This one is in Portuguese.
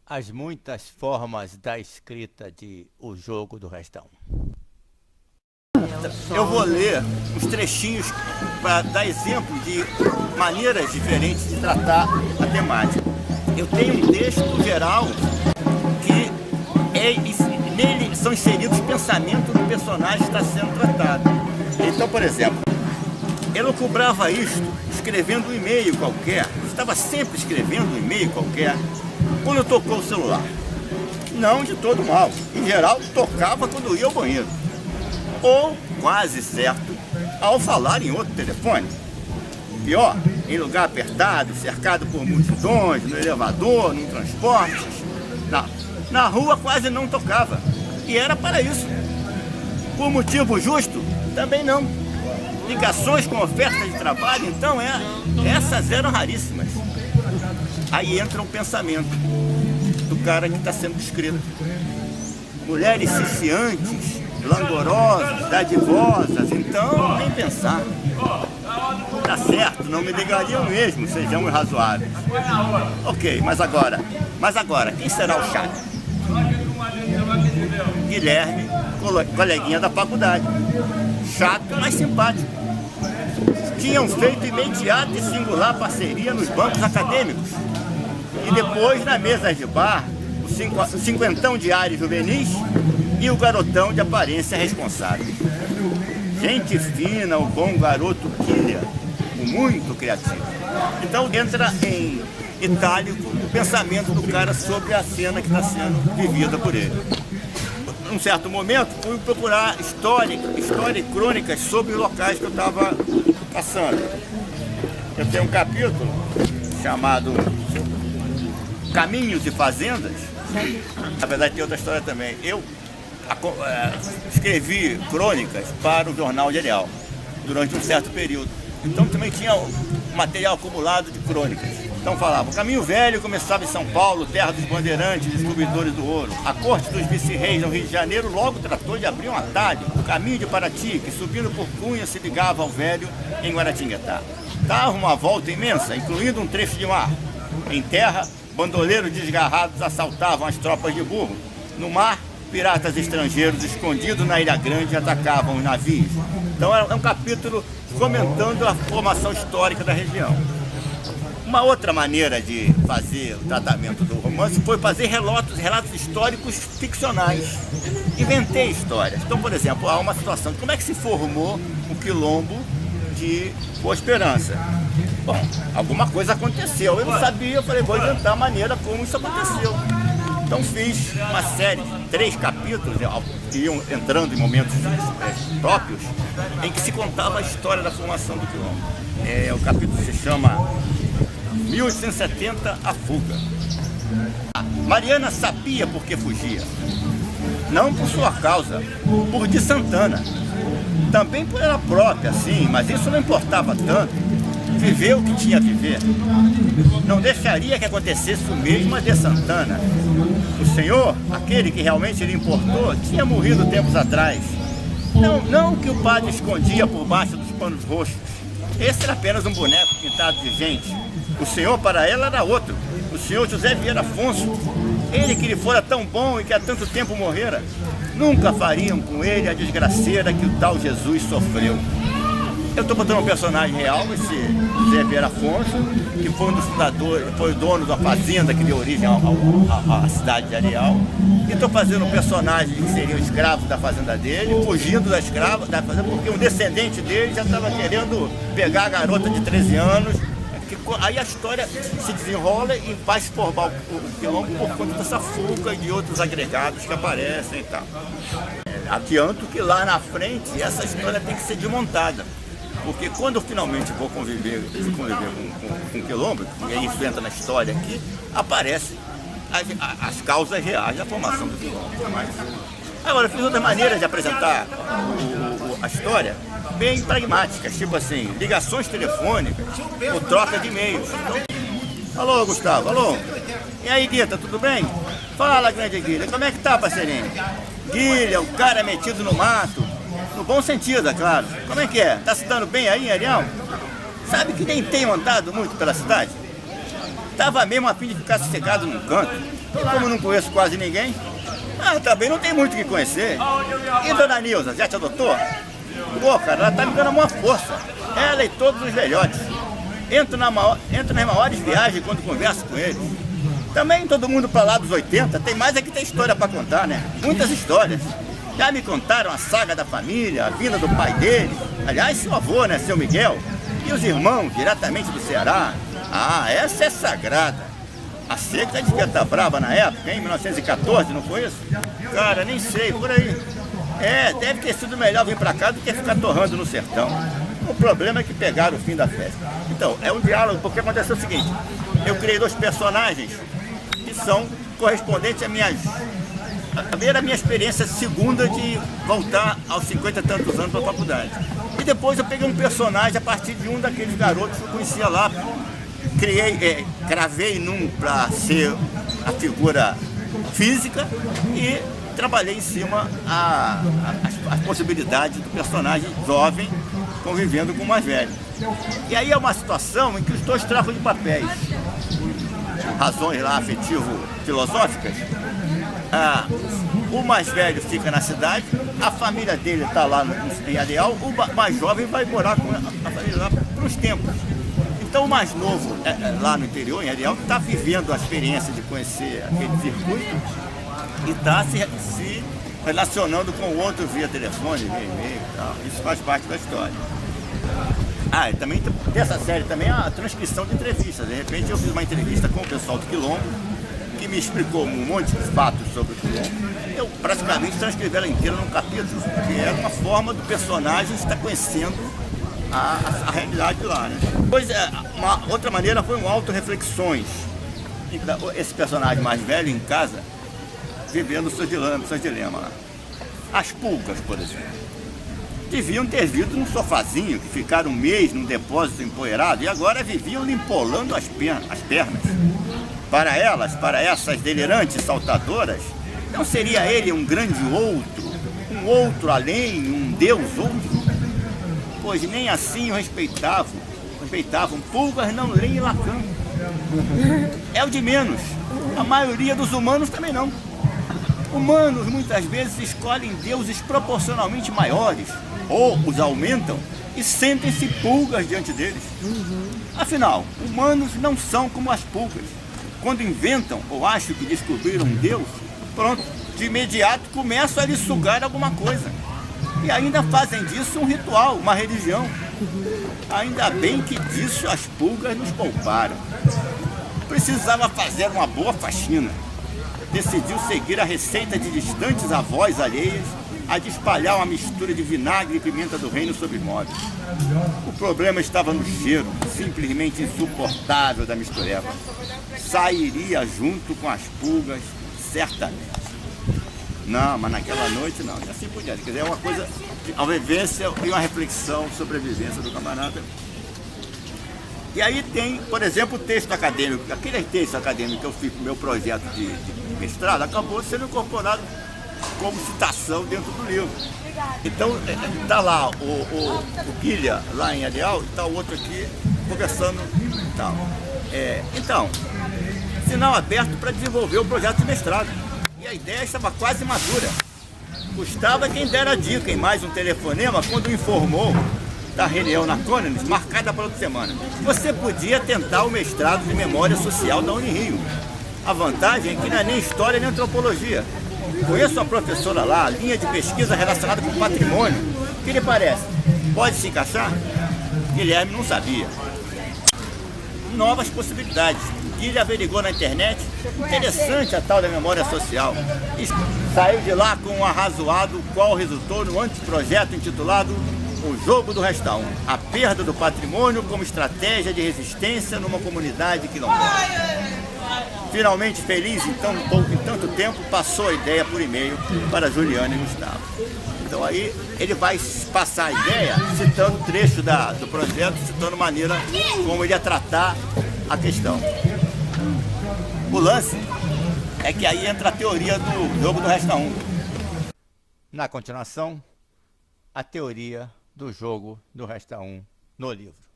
as muitas formas da escrita de O Jogo do Restão. Eu vou ler uns trechinhos para dar exemplo de maneiras diferentes de tratar a temática. Eu tenho um texto geral que nele são inseridos pensamentos do personagem que está sendo tratado. Então, por exemplo, eu não cobrava isto escrevendo um e-mail qualquer, estava sempre escrevendo um e-mail qualquer, quando tocou o celular. Não de todo mal, em geral tocava quando ia ao banheiro. Ou, quase certo, ao falar em outro telefone. Pior, em lugar apertado, cercado por multidões, no elevador, no transporte. Na rua quase não tocava. E era para isso. Por motivo justo, também não. Ligações com ofertas de trabalho, então, essas eram raríssimas. Aí entra o pensamento do cara que está sendo descrito. Mulheres ciciantes, langorosas, dadivosas, então nem pensar. Tá certo, não me ligariam mesmo, sejamos razoáveis. Ok, mas agora, quem será o chato? Guilherme, coleguinha da faculdade. Chato, mas simpático. Tinham feito imediata e singular parceria nos bancos acadêmicos. E depois, na mesa de bar, o cinquentão de ares juvenis e o garotão de aparência responsável. Gente fina, o bom garoto Guilherme, o muito criativo. Então entra em itálico o pensamento do cara sobre a cena que está sendo vivida por ele. Num certo momento, fui procurar história e crônicas sobre os locais que eu estava caçando. Eu tenho um capítulo chamado Caminhos e Fazendas. Na verdade, tem outra história também. Eu escrevi crônicas para o jornal de Areal durante um certo período. Então também tinha material acumulado de crônicas. Então falava, o caminho velho começava em São Paulo, terra dos bandeirantes, descobridores do ouro. A corte dos vice-reis no Rio de Janeiro logo tratou de abrir um atalho, o caminho de Paraty, que subindo por Cunha se ligava ao velho em Guaratinguetá. Dava uma volta imensa, incluindo um trecho de mar. Em terra, bandoleiros desgarrados assaltavam as tropas de burro. No mar, piratas estrangeiros escondidos na Ilha Grande atacavam os navios. Então é um capítulo comentando a formação histórica da região. Uma outra maneira de fazer o tratamento do romance foi fazer relatos históricos ficcionais. Inventei histórias. Então, por exemplo, há uma situação de como é que se formou o quilombo de Boa Esperança. Bom, alguma coisa aconteceu. Eu não sabia, eu falei, vou inventar a maneira como isso aconteceu. Então fiz uma série de 3 capítulos, que iam entrando em momentos próprios, em que se contava a história da formação do quilombo. O capítulo se chama 1870, a fuga. Mariana sabia por que fugia. Não por sua causa, por de Santana. Também por ela própria, sim, mas isso não importava tanto. Viveu o que tinha a viver. Não deixaria que acontecesse o mesmo a de Santana. O senhor, aquele que realmente lhe importou, tinha morrido tempos atrás. Não que o padre escondia por baixo dos panos roxos. Esse era apenas um boneco pintado de gente. O senhor para ela era outro. O senhor José Vieira Afonso. Ele que lhe fora tão bom e que há tanto tempo morrera. Nunca fariam com ele a desgraceira que o tal Jesus sofreu. Eu estou botando um personagem real, esse José Vieira Afonso, que foi um dos fundadores, foi o dono da fazenda que deu origem à cidade de Areal. E estou fazendo um personagem que seria o escravo da fazenda dele, fugindo da escrava da fazenda, porque um descendente dele já estava querendo pegar a garota de 13 anos. Aí a história se desenrola e vai se formar o quilombo por conta dessa fuga e de outros agregados que aparecem e tal. Adianto que lá na frente essa história tem que ser desmontada. Porque quando eu finalmente vou conviver com o quilombo, e aí isso entra na história aqui, aparecem as causas reais da formação do quilombo. Agora, eu fiz outras maneiras de apresentar a história, bem pragmáticas, tipo assim, ligações telefônicas ou troca de e-mails. Então, alô, Gustavo, alô? E aí, Guita, tudo bem? Fala, grande Guilha, como é que tá, parceirinho? Guilha, o cara metido no mato. No bom sentido, é claro. Como é que é? Tá se dando bem aí, Ariel? Sabe que nem tenho andado muito pela cidade? Tava mesmo a fim de ficar sossegado num canto. E como não conheço quase ninguém, também não tem muito o que conhecer. E dona Nilza, já te adotou? Pô, cara, ela tá me dando uma força. Ela e todos os velhotes. Entro nas maiores viagens quando converso com eles. Também todo mundo pra lá dos 80, tem mais é que tem história pra contar, né? Muitas histórias. Já me contaram a saga da família, a vinda do pai dele. Aliás, seu avô, né, seu Miguel. E os irmãos, diretamente do Ceará. Essa é sagrada. A seca devia estar brava na época, em 1914, não foi isso? Cara, nem sei, por aí. Deve ter sido melhor vir pra cá do que ficar torrando no sertão. O problema é que pegaram o fim da festa. Então, é um diálogo, porque aconteceu o seguinte. Eu criei 2 personagens que são correspondentes à minha experiência segunda de voltar aos 50 e tantos anos para a faculdade. E depois eu peguei um personagem a partir de um daqueles garotos que eu conhecia lá. Cravei num para ser a figura física e trabalhei em cima as possibilidades do personagem jovem convivendo com o mais velho. E aí é uma situação em que os 2 trocam de papéis. Razões lá afetivo-filosóficas. O mais velho fica na cidade, a família dele está lá em Areal, o mais jovem vai morar com a família lá por uns tempos. Então o mais novo, lá no interior, em Areal, está vivendo a experiência de conhecer aquele circuito e está se relacionando com o outro via telefone, via e-mail e tal. Isso faz parte da história. E também dessa série também a transcrição de entrevistas. De repente eu fiz uma entrevista com o pessoal do Quilombo, que me explicou um monte de fatos sobre o Quilombo. Eu praticamente transcrevi ela inteira num capítulo, que era uma forma do personagem estar conhecendo a realidade lá, né? Depois, uma outra maneira foi um auto-reflexões. Esse personagem mais velho em casa, vivendo os seus dilemas lá. As pulgas, por exemplo, deviam ter vindo num sofazinho, que ficaram um mês num depósito empoeirado e agora viviam limpolando as pernas. Para essas delirantes saltadoras, não seria ele um grande outro, um outro além, um Deus outro? Pois nem assim o respeitavam. Pulgas não leem Lacan. É o de menos. A maioria dos humanos também não. Humanos muitas vezes escolhem deuses proporcionalmente maiores, ou os aumentam e sentem-se pulgas diante deles. Afinal, humanos não são como as pulgas. Quando inventam ou acham que descobriram um Deus, pronto, de imediato começam a lhe sugar alguma coisa. E ainda fazem disso um ritual, uma religião. Ainda bem que disso as pulgas nos pouparam. Precisava fazer uma boa faxina. Decidiu seguir a receita de distantes avós alheias, a de espalhar uma mistura de vinagre e pimenta do reino sobre móveis. O problema estava no cheiro, simplesmente insuportável da mistureba. Sairia junto com as pulgas, certamente. Não, mas naquela noite não, e assim por diante. Quer dizer, é uma coisa, uma vivência e uma reflexão sobre a vivência do camarada. E aí tem, por exemplo, o texto acadêmico. Aquele texto acadêmico que eu fiz no meu projeto de mestrado acabou sendo incorporado como citação dentro do livro. Então, está lá o Guilha, lá em Areal, e está o outro aqui conversando e tal. Então, sinal aberto para desenvolver o projeto de mestrado. E a ideia estava quase madura. Gustava quem dera dica em mais um telefonema quando informou da reunião na Conans, marcada para outra semana. Você podia tentar o mestrado de Memória Social da Unirio. A vantagem é que não é nem História nem Antropologia. Conheço uma professora lá, linha de pesquisa relacionada com patrimônio. O que lhe parece? Pode se encaixar? Guilherme não sabia. Novas possibilidades. Guilherme averigou na internet. Interessante a tal da memória social. E saiu de lá com um arrazoado, o qual resultou no anteprojeto intitulado O Jogo do Resta 1. A perda do patrimônio como estratégia de resistência numa comunidade quilombola. Finalmente feliz em tanto tempo, passou a ideia por e-mail para Juliana e Gustavo. Então aí ele vai passar a ideia citando trecho do projeto, citando maneira como ele ia tratar a questão. O lance é que aí entra a teoria do jogo do Resta 1. Na continuação, a teoria do jogo do Resta 1 no livro.